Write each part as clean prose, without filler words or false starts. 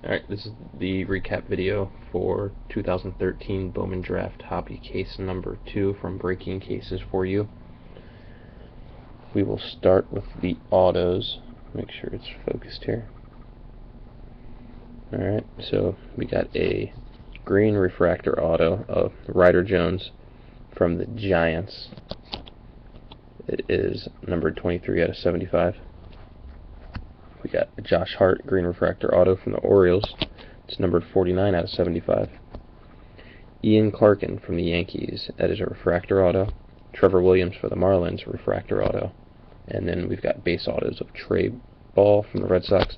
Alright, this is the recap video for 2013 Bowman Draft Hobby Case number 2 from Breaking Cases for you. We will start with the autos. Make sure it's focused here. Alright, so we got a green refractor auto of Ryder Jones from the Giants. It is numbered 23 out of 75. We got a Josh Hart green refractor auto from the Orioles. It's numbered 49 out of 75. Ian Clarkin from the Yankees. That is a refractor auto. Trevor Williams for the Marlins, refractor auto. And then we've got base autos of Trey Ball from the Red Sox,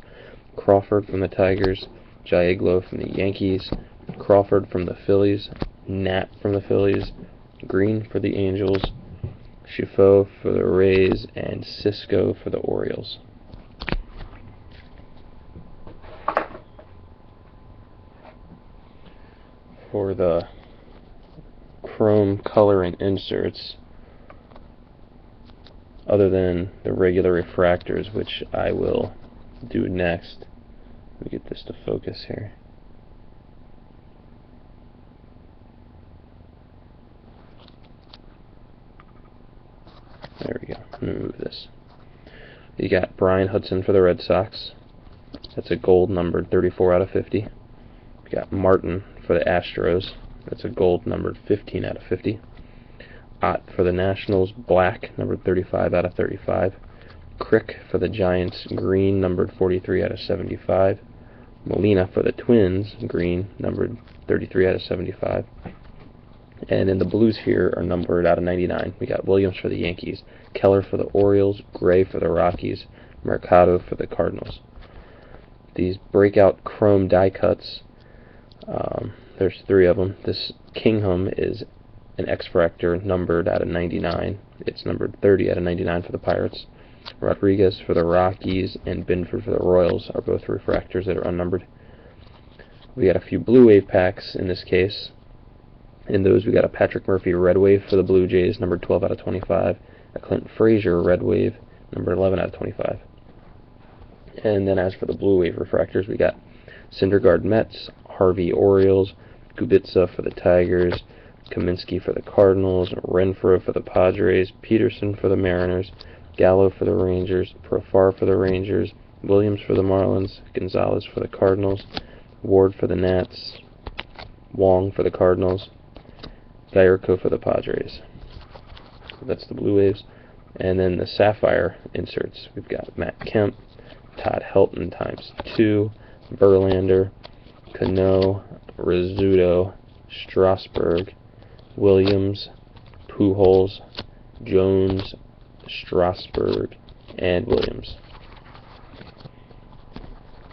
Crawford from the Tigers, Jaiglo from the Yankees, Crawford from the Phillies, Nat from the Phillies, Green for the Angels, Chifo for the Rays, and Cisco for the Orioles. For the chrome color and inserts, other than the regular refractors, which I will do next. Let me get this to focus here. There we go. Let me move this. You got Brian Hudson for the Red Sox. That's a gold numbered 34 out of 50. We got Martin for the Astros. That's a gold numbered 15 out of 50. Ott for the Nationals, black, numbered 35 out of 35. Crick for the Giants, green, numbered 43 out of 75. Molina for the Twins, green, numbered 33 out of 75. And in the blues here are numbered out of 99. We got Williams for the Yankees, Keller for the Orioles, Gray for the Rockies, Mercado for the Cardinals. These breakout chrome die cuts, there's 3 of them. This Kingham is an X-Fractor numbered out of 99. It's numbered 30 out of 99 for the Pirates. Rodriguez for the Rockies and Binford for the Royals are both refractors that are unnumbered. We got a few Blue Wave packs in this case. In those we got a Patrick Murphy Red Wave for the Blue Jays, numbered 12 out of 25. A Clint Frazier Red Wave, numbered 11 out of 25. And then as for the Blue Wave refractors, we got Syndergaard Mets, Harvey Orioles, Kubica for the Tigers, Kaminsky for the Cardinals, Renfroe for the Padres, Peterson for the Mariners, Gallo for the Rangers, Profar for the Rangers, Williams for the Marlins, Gonzalez for the Cardinals, Ward for the Nats, Wong for the Cardinals, Gallardo for the Padres. So that's the Blue Waves. And then the Sapphire inserts. We've got Matt Kemp, Todd Helton ×2, Verlander, Cano, Rizzuto, Strasburg, Williams, Pujols, Jones, Strasburg, and Williams.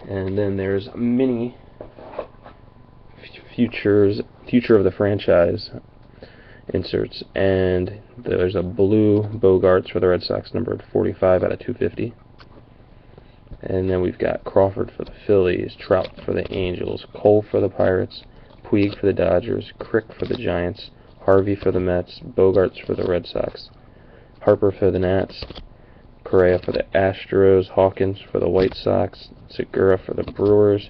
And then there's mini future of the franchise inserts, and there's a blue Bogarts for the Red Sox, numbered 45 out of 250. And then we've got Crawford for the Phillies, Trout for the Angels, Cole for the Pirates, Puig for the Dodgers, Crick for the Giants, Harvey for the Mets, Bogarts for the Red Sox, Harper for the Nats, Correa for the Astros, Hawkins for the White Sox, Segura for the Brewers,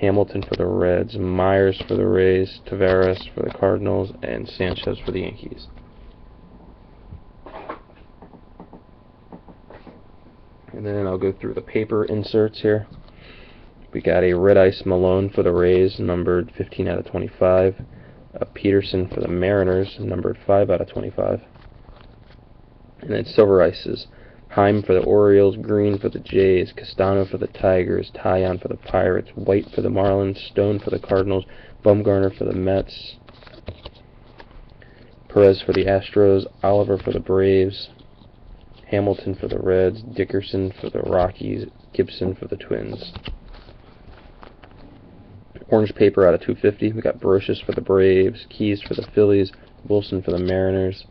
Hamilton for the Reds, Myers for the Rays, Taveras for the Cardinals, and Sanchez for the Yankees. And then I'll go through the paper inserts here. We got a Red Ice Malone for the Rays, numbered 15 out of 25. A Peterson for the Mariners, numbered 5 out of 25. And then Silver Ices. Heim for the Orioles, Green for the Jays, Castano for the Tigers, Tyon for the Pirates, White for the Marlins, Stone for the Cardinals, Bumgarner for the Mets, Perez for the Astros, Oliver for the Braves, Hamilton for the Reds, Dickerson for the Rockies, Gibson for the Twins. Orange paper out of 250. We got Brocious for the Braves, Keys for the Phillies, Wilson for the Mariners,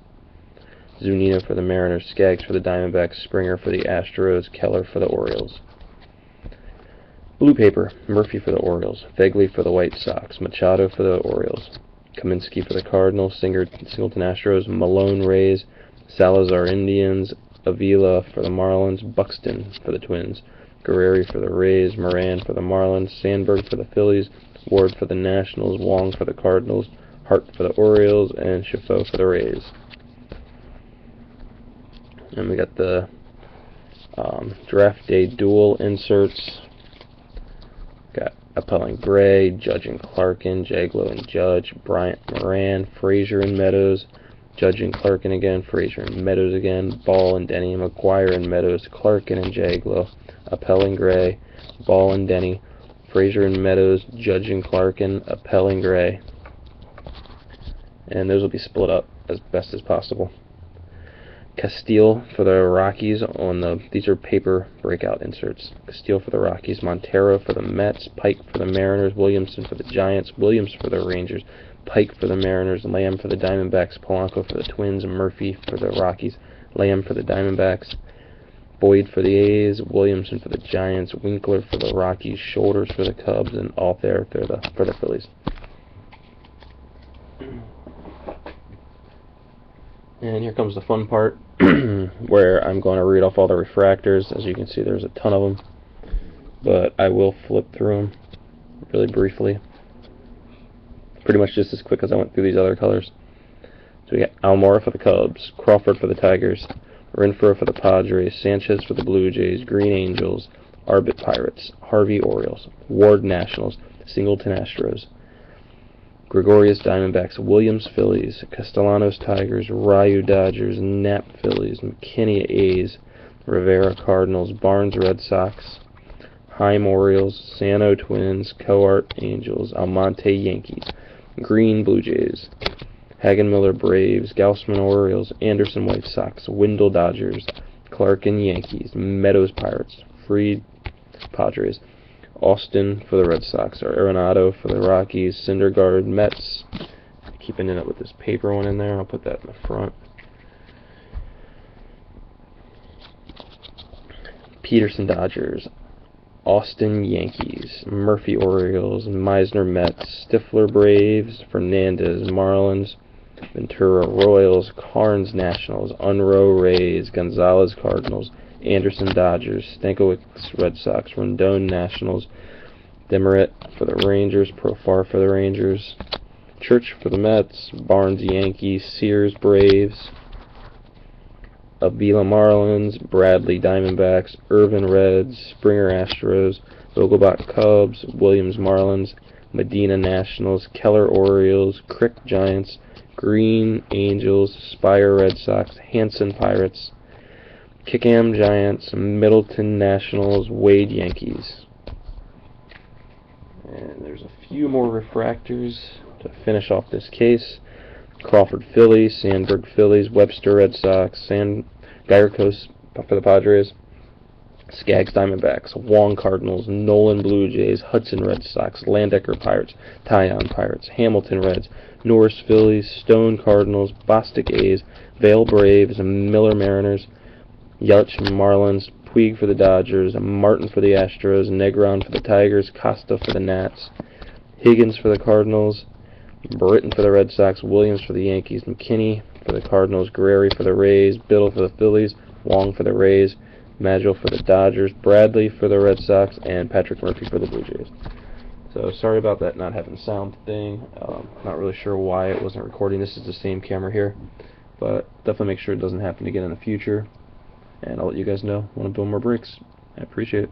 Zunino for the Mariners, Skaggs for the Diamondbacks, Springer for the Astros, Keller for the Orioles. Blue paper, Murphy for the Orioles, Fegley for the White Sox, Machado for the Orioles, Kaminsky for the Cardinals, Singleton Astros, Malone Rays, Salazar Indians, Avila for the Marlins, Buxton for the Twins, Guerreri for the Rays, Moran for the Marlins, Sandberg for the Phillies, Ward for the Nationals, Wong for the Cardinals, Hart for the Orioles, and Chaffoe for the Rays. And we got the draft day dual inserts. Got Appel and Gray, Judge and Clarkin, Jaglow and Judge, Bryant, Moran, Frazier and Meadows, Judge and Clarkin again, Frazier and Meadows again, Ball and Denny, McGuire and Meadows, Clarkin and Jaglow, Appel and Gray, Ball and Denny, Frazier and Meadows, Judge and Clarkin, Appel and Gray. And those will be split up as best as possible. Castile for the Rockies these are paper breakout inserts. Castile for the Rockies, Montero for the Mets, Pike for the Mariners, Williamson for the Giants, Williams for the Rangers, Pike for the Mariners, Lamb for the Diamondbacks, Polanco for the Twins, Murphy for the Rockies, Lamb for the Diamondbacks, Boyd for the A's, Williamson for the Giants, Winkler for the Rockies, Shoulders for the Cubs, and Altherr for the Phillies. And here comes the fun part, where I'm going to read off all the refractors. As you can see, there's a ton of them, but I will flip through them really briefly. Pretty much just as quick as I went through these other colors. So we got Almora for the Cubs, Crawford for the Tigers, Renfroe for the Padres, Sanchez for the Blue Jays, Green Angels, Arbit Pirates, Harvey Orioles, Ward Nationals, Singleton Astros, Gregorius Diamondbacks, Williams Phillies, Castellanos Tigers, Ryu Dodgers, Knapp Phillies, McKinney A's, Rivera Cardinals, Barnes Red Sox, Heim Orioles, Sano Twins, Coart Angels, Almonte Yankees, Green Blue Jays, Hagen Miller Braves, Gaussman Orioles, Anderson White Sox, Wendell Dodgers, Clarkin Yankees, Meadows Pirates, Fried Padres, Austin for the Red Sox, or Arenado for the Rockies, Syndergaard Mets. Keeping it up with this paper one in there. I'll put that in the front. Peterson Dodgers, Austin Yankees, Murphy Orioles, Meisner Mets, Stifler Braves, Fernandez Marlins, Ventura Royals, Carnes Nationals, Unruh Rays, Gonzalez Cardinals, Anderson Dodgers, Stankiewicz Red Sox, Rendon Nationals, Demeritte for the Rangers, Profar for the Rangers, Church for the Mets, Barnes Yankees, Sears Braves, Avila Marlins, Bradley Diamondbacks, Irvin Reds, Springer Astros, Vogelbach Cubs, Williams Marlins, Medina Nationals, Keller Orioles, Crick Giants, Green Angels, Spire Red Sox, Hanson Pirates, Kickham Giants, Middleton Nationals, Wade Yankees. And there's a few more refractors to finish off this case. Crawford Phillies, Sandberg Phillies, Webster Red Sox, Gyarkos for the Padres, Skaggs Diamondbacks, Wong Cardinals, Nolan Blue Jays, Hudson Red Sox, Landecker Pirates, Tyon Pirates, Hamilton Reds, Norris Phillies, Stone Cardinals, Bostic A's, Vail Braves, Miller Mariners, Yelich Marlins, Puig for the Dodgers, Martin for the Astros, Negron for the Tigers, Costa for the Nats, Higgins for the Cardinals, Britton for the Red Sox, Williams for the Yankees, McKinney for the Cardinals, Guerreri for the Rays, Biddle for the Phillies, Wong for the Rays, Maggio for the Dodgers, Bradley for the Red Sox, and Patrick Murphy for the Blue Jays. So sorry about that not having sound thing. Not really sure why it wasn't recording. This is the same camera here, but definitely make sure it doesn't happen again in the future. And I'll let you guys know when I build more breaks. I appreciate it.